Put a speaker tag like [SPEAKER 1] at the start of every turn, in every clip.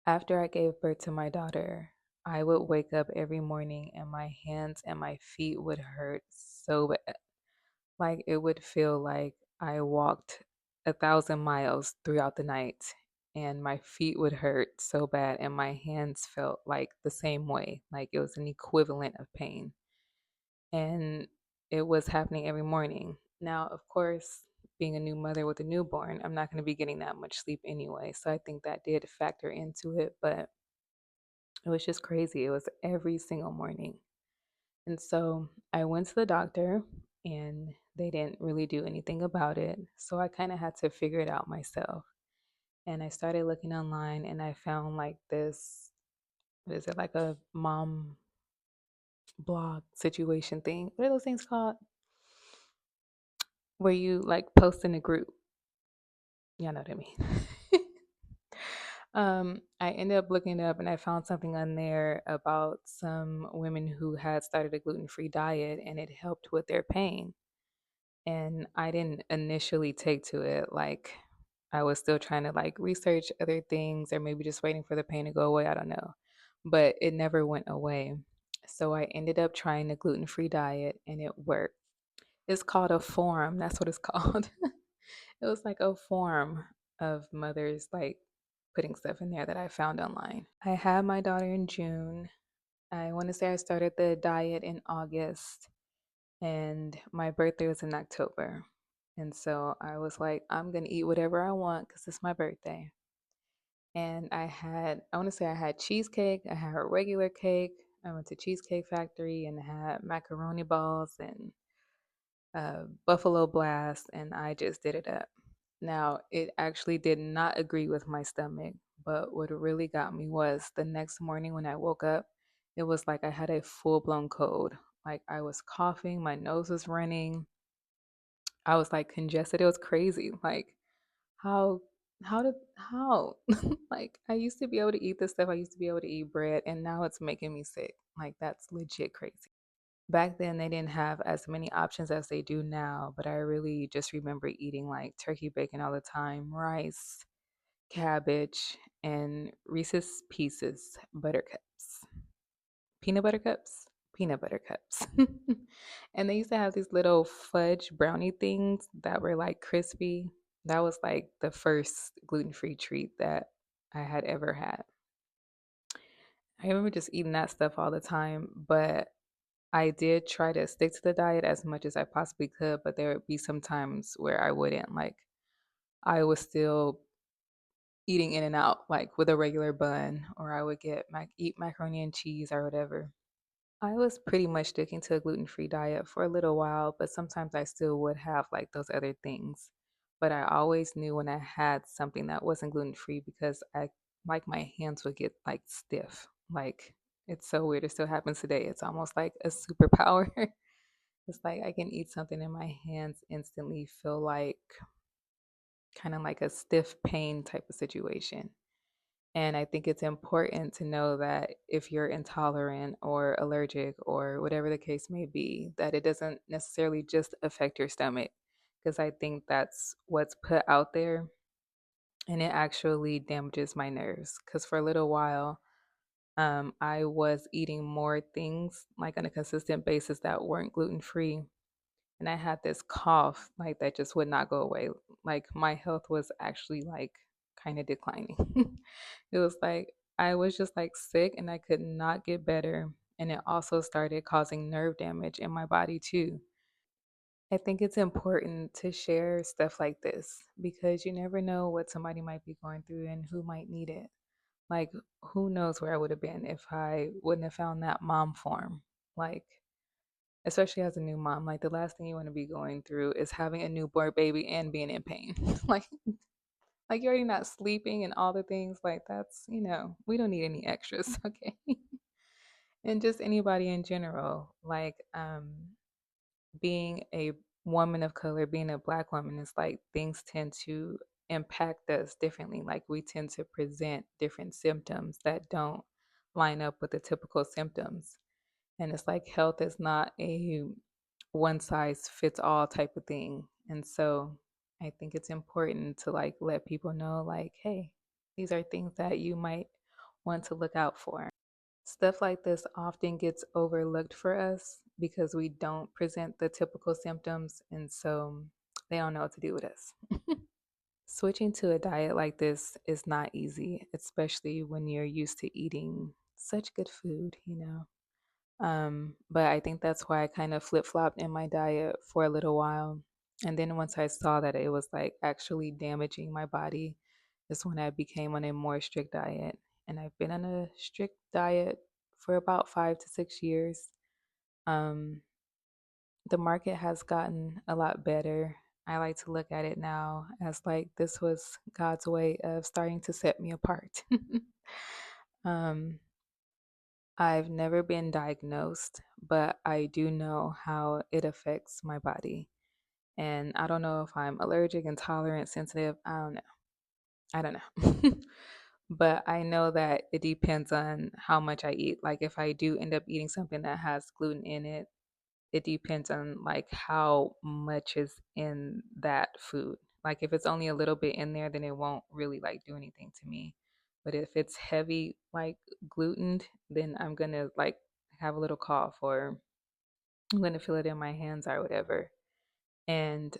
[SPEAKER 1] After I gave birth to my daughter, I would wake up every morning and my hands and my feet would hurt so bad. Like it would feel like I walked 1,000 miles throughout the night and my feet would hurt so bad and my hands felt like the same way. Like it was an equivalent of pain. And it was happening every morning. Now, of course, being a new mother with a newborn, I'm not going to be getting that much sleep anyway. So I think that did factor into it, but it was just crazy. It was every single morning. And so I went to the doctor and they didn't really do anything about it. So I kind of had to figure it out myself. And I started looking online and I found like this, what is it, like a mom blog situation thing? What are those things called? Where you like post in a group. Y'all know what I mean. I ended up looking it up and I found something on there about some women who had started a gluten-free diet and it helped with their pain. And I didn't initially take to it. Like I was still trying to like research other things or maybe just waiting for the pain to go away. I don't know. But it never went away. So I ended up trying the gluten-free diet and it worked. It's called a forum. That's what it's called. It was like a forum of mothers like putting stuff in there that I found online. I had my daughter in June. I want to say I started the diet in August and my birthday was in October. And so I was like, I'm going to eat whatever I want because it's my birthday. And I want to say I had cheesecake, I had a regular cake. I went to Cheesecake Factory and had macaroni balls and Buffalo Blast, and I just did it up. Now, it actually did not agree with my stomach, but what really got me was the next morning when I woke up, it was like I had a full blown cold. Like I was coughing, my nose was running, I was like congested. It was crazy. Like how how like I used to be able to eat this stuff. I used to be able to eat bread and now it's making me sick. Like that's legit crazy. Back then they didn't have as many options as they do now, but I really just remember eating like turkey bacon all the time, rice, cabbage, and Reese's Pieces buttercups. Peanut butter cups? Peanut butter cups. And they used to have these little fudge brownie things that were like crispy. That was like the first gluten-free treat that I had ever had. I remember just eating that stuff all the time, but I did try to stick to the diet as much as I possibly could, but there would be some times where I wouldn't. Like I was still eating in and out, like with a regular bun, or I would eat macaroni and cheese or whatever. I was pretty much sticking to a gluten-free diet for a little while, but sometimes I still would have like those other things. But I always knew when I had something that wasn't gluten-free because I like my hands would get like stiff. Like it's so weird. It still happens today. It's almost like a superpower. It's like I can eat something and my hands instantly feel like kind of like a stiff pain type of situation. And I think it's important to know that if you're intolerant or allergic or whatever the case may be, that it doesn't necessarily just affect your stomach. Because I think that's what's put out there and it actually damages my nerves. Because for a little while, I was eating more things like on a consistent basis that weren't gluten free. And I had this cough like that just would not go away. Like my health was actually like kind of declining. It was like I was just like sick and I could not get better. And it also started causing nerve damage in my body too. I think it's important to share stuff like this because you never know what somebody might be going through and who might need it. Like, who knows where I would have been if I wouldn't have found that mom form. Like, especially as a new mom, like the last thing you want to be going through is having a newborn baby and being in pain. like you're already not sleeping and all the things like that's, we don't need any extras, okay? And just anybody in general, like being a woman of color, being a black woman is like things tend to impact us differently. Like we tend to present different symptoms that don't line up with the typical symptoms. And it's like health is not a one size fits all type of thing. And so I think it's important to like let people know like, hey, these are things that you might want to look out for. Stuff like this often gets overlooked for us because we don't present the typical symptoms, and so they don't know what to do with us. Switching to a diet like this is not easy, especially when you're used to eating such good food. But I think that's why I kind of flip-flopped in my diet for a little while. And then once I saw that it was like actually damaging my body, is when I became on a more strict diet. And I've been on a strict diet for about 5 to 6 years. Um, the market has gotten a lot better. I like to look at it now as like this was God's way of starting to set me apart. um, I've never been diagnosed, but I do know how it affects my body. And I don't know if I'm allergic, intolerant, sensitive. I don't know. I don't know. But I know that it depends on how much I eat. Like if I do end up eating something that has gluten in it, it depends on like how much is in that food. Like if it's only a little bit in there, then it won't really like do anything to me. But if it's heavy like gluten, then I'm gonna like have a little cough or I'm gonna feel it in my hands or whatever. And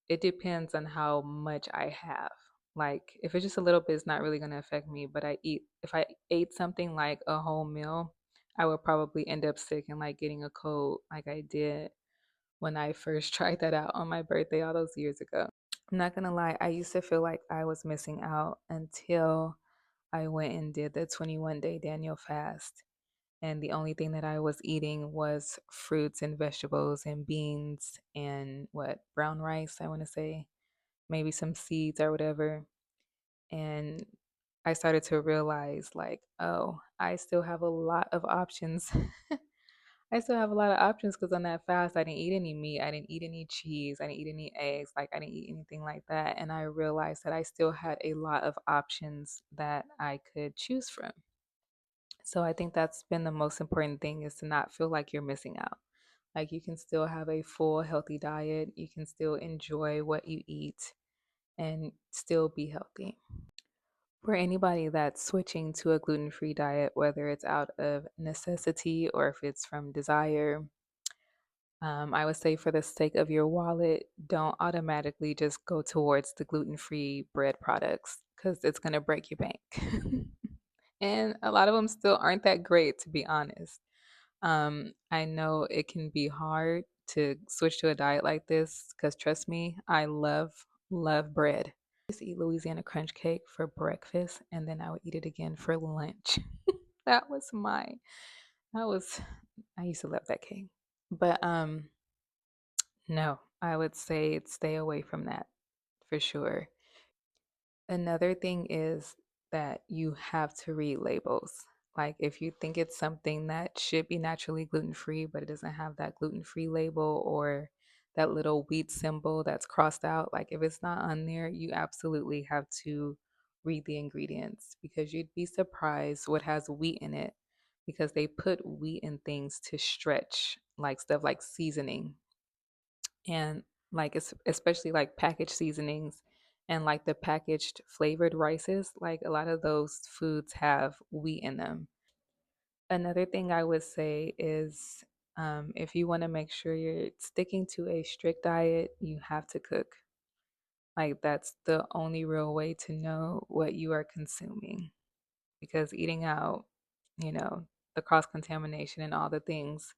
[SPEAKER 1] it depends on how much I have. Like if it's just a little bit, it's not really gonna affect me. But if I ate something like a whole meal, I would probably end up sick and like getting a cold like I did when I first tried that out on my birthday all those years ago. I'm not gonna lie, I used to feel like I was missing out until I went and did the 21-day Daniel fast. And the only thing that I was eating was fruits and vegetables and beans and what, brown rice, I want to say, maybe some seeds or whatever. And I started to realize, like, oh, I still have a lot of options. I still have a lot of options because on that fast, I didn't eat any meat. I didn't eat any cheese. I didn't eat any eggs. Like, I didn't eat anything like that. And I realized that I still had a lot of options that I could choose from. So I think that's been the most important thing is to not feel like you're missing out. Like, you can still have a full, healthy diet. You can still enjoy what you eat and still be healthy. For anybody that's switching to a gluten free diet, whether it's out of necessity or if it's from desire, I would say for the sake of your wallet, don't automatically just go towards the gluten-free bread products because it's going to break your bank. And a lot of them still aren't that great, to be honest. I know it can be hard to switch to a diet like this because trust me, I love bread. I used to eat Louisiana crunch cake for breakfast and then I would eat it again for lunch. That was that was, I used to love that cake. But no, I would say stay away from that for sure. Another thing is that you have to read labels. Like if you think it's something that should be naturally gluten free, but it doesn't have that gluten free label or that little wheat symbol that's crossed out, like if it's not on there, you absolutely have to read the ingredients because you'd be surprised what has wheat in it because they put wheat in things to stretch, like stuff like seasoning and like especially like packaged seasonings and like the packaged flavored rices, like a lot of those foods have wheat in them. Another thing I would say is if you want to make sure you're sticking to a strict diet, you have to cook. Like that's the only real way to know what you are consuming because eating out, you know, the cross contamination and all the things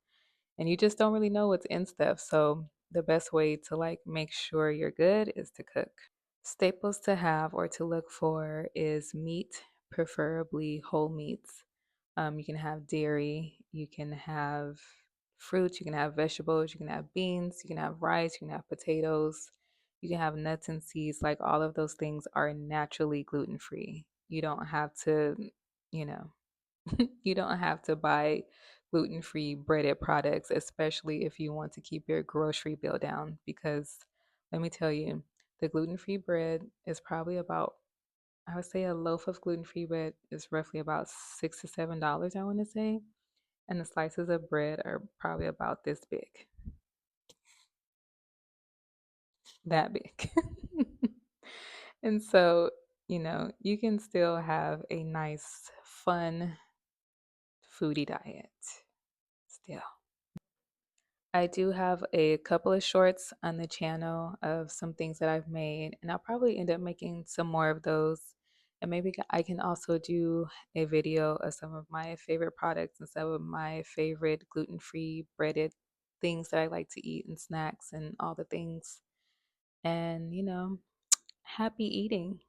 [SPEAKER 1] and you just don't really know what's in stuff. So the best way to like make sure you're good is to cook. Staples to have or to look for is meat, preferably whole meats. You can have dairy, you can have fruits, you can have vegetables, you can have beans, you can have rice, you can have potatoes, you can have nuts and seeds. Like all of those things are naturally gluten free. You don't have to, you know, you don't have to buy gluten free breaded products, especially if you want to keep your grocery bill down. Because let me tell you, the gluten free bread is probably about, I would say a loaf of gluten free bread is roughly about $6 to $7, I want to say. And the slices of bread are probably about this big, that big. And so you can still have a nice, fun foodie diet still. I do have a couple of shorts on the channel of some things that I've made, and I'll probably end up making some more of those. And maybe I can also do a video of some of my favorite products and some of my favorite gluten-free breaded things that I like to eat and snacks and all the things. And, happy eating.